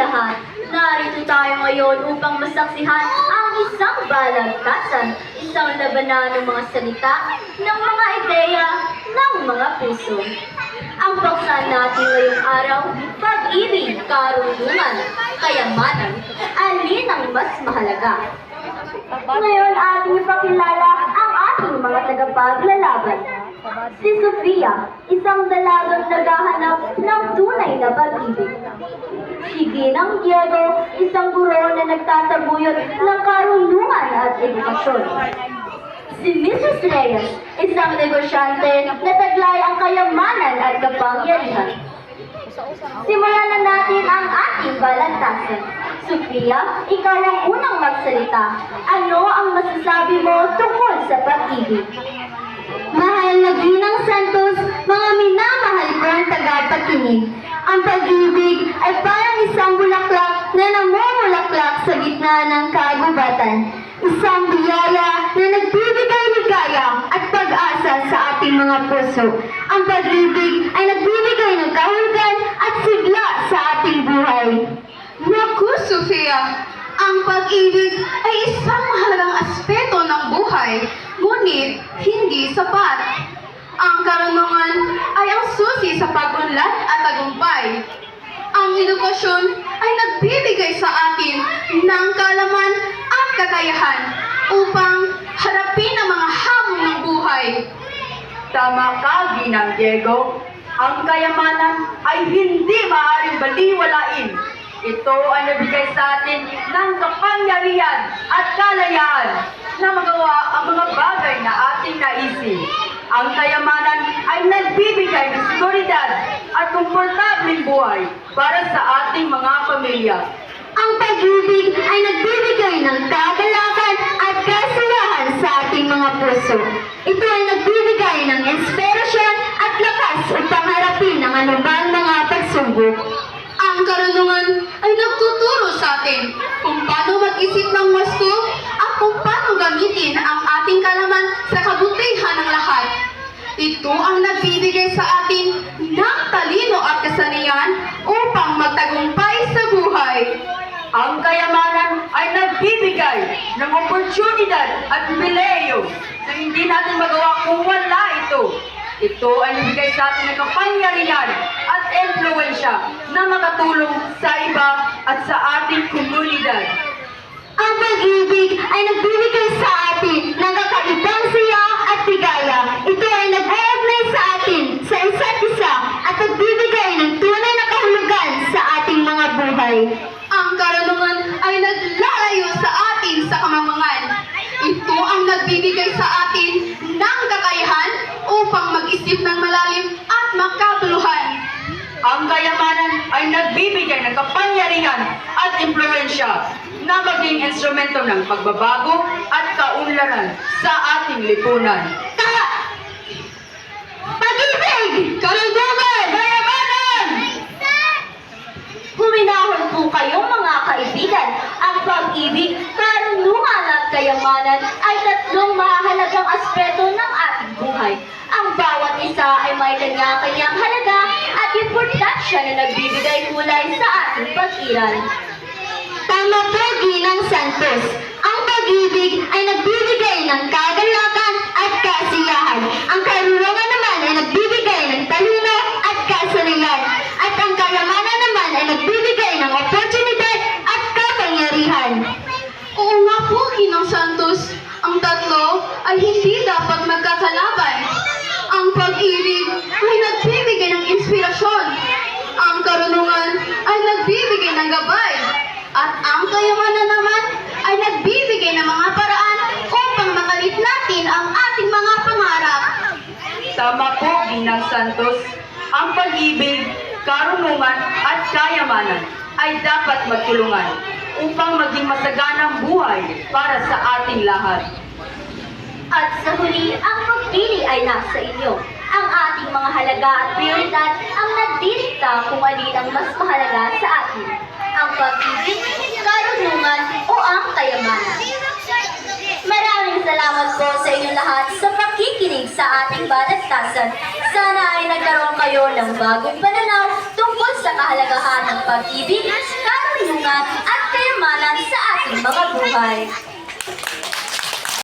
lahat, narito tayo ngayon upang masaksihan ang isang balagtasan, isang labanan ng mga salita, ng mga ideya, ng mga puso. Ang paksa natin ngayong araw, pag-ibig, karunungan, kayamanan, alin ang mas mahalaga? Ngayon ating ipakilala ang ating mga tagapaglalaban. Si Sofia, isang dalagang naghahanap ng tunay na pag-ibig. Si Ginang Diego, isang guro na nagtataguyod ng karunungan at edukasyon. Si Mrs. Reyes, isang negosyante na taglay ang kayamanan at kapangyarihan. Simulan na natin ang ating balantasan. Sofia, ikaw ang unang magsalita. Ano ang masasabi mo tungkol sa pag-ibig? Mahal na Ginang Santos, mga minamahal kong tagapakinig. Ang pag-ibig ay parang isang bulaklak na namumulaklak sa gitna ng kagubatan. Isang biyaya na nagbibigay ligaya at pag-asa sa ating mga puso. Ang pag-ibig ay nagbibigay ng kahulugan at sigla sa ating buhay. Naku, Sofia! Ang pag-ibig ay isang mahalagang aspeto ng buhay, ngunit hindi sapat. Ang karunungan ay ang susi sa pag-unlad at tagumpay. Ang edukasyon ay nagbibigay sa atin ng kaalaman at kakayahan upang harapin ang mga hamon ng buhay. Tama ka, Ginang Diego. Ang kayamanan ay hindi maaaring baliwalain. Ito ay nabigay sa atin ng kapangyarihan at kalayaan na magawa ang mga bagay na ating naisip. Ang kayamanan ay nagbibigay ng seguridad at komportableng buhay para sa ating mga pamilya. Ang pag-ibig ay nagbibigay ng kagalakan at kasiyahan sa ating mga puso. Ito ay nagbibigay ng inspirasyon at lakas upang harapin ang anumang mga pagsubok. Ang karunungan ay nagtuturo sa atin kung paano mag-isip ng wasto at kung paano gamitin ang ating kalaman sa kabutihan ng lahat. Ito ang nagbibigay sa atin ng talino at kasanayan upang magtagumpay sa buhay. Ang kayamanan ay nagbibigay ng oportunidad at pribileyo na hindi natin magawa kung wala ito. Ito ay nabigay sa atin ng kapangyarihan at impluwensya na makatulong sa iba at sa ating komunidad. Ang pag-ibig ay nagbibigay sa atin ng kakaibang siya at ligaya. Ito ay nag-uugnay sa atin sa isa't isa at nagbibigay ng tunay na kahulugan sa ating mga buhay. Ang karunungan ay naglalayo sa atin sa kamamangan. Ito ang nagbibigay sa atin ng kakayahan upang mag-isip ng malalim at makatuluhan. Ang kayamanan ay nagbibigay ng kapangyarihan at impluwensya na maging instrumento ng pagbabago at kaunlaran sa ating lipunan. Pag-ibig! Karunungan! Kayamanan! Huminahon po kayong mga kaibigan. Ang pag-ibig, karunungan at kayamanan ay tatlong mahalagang aspeto ng ating buhay. Ang bawat isa ay may kanya-kanyang halaga at importansya na nagbibigay kulay sa ating pag-iral. Tama po, Ginang Santos. Ang pag-ibig ay nagbibigay ng kagalakan at kasiyahan. Ang karunungan naman ay nagbibigay ng talino at kasanayan. At ang kayamanan naman ay nagbibigay ng oportunidad at kapangyarihan. Oo nga po, Ginang Santos. Ang tatlo ay hindi dapat magkakalaban. Ang pag-ibig ay nagbibigay ng inspirasyon. Ang karunungan ay nagbibigay ng gabay. At ang kayamanan naman ay nagbibigay ng mga paraan upang makamit natin ang ating mga pangarap. Tama po, Ginang Santos. Ang pag-ibig, karunungan at kayamanan ay dapat magtulungan upang maging masaganang buhay para sa ating lahat. At sa huli, ang pagpili ay nasa inyo. Ang ating mga halaga at prioridad ang nagdidikta kung alin ang mas mahalaga sa atin. Ang pag-ibig, karunungan o ang kayamanan. Maraming salamat po sa inyong lahat sa pakikinig sa ating balagtasan. Sana ay nagkaroon kayo ng bagong pananaw tungkol sa kahalagahan ng pag-ibig, karunungan karunungan at kayamanan sa ating mga buhay.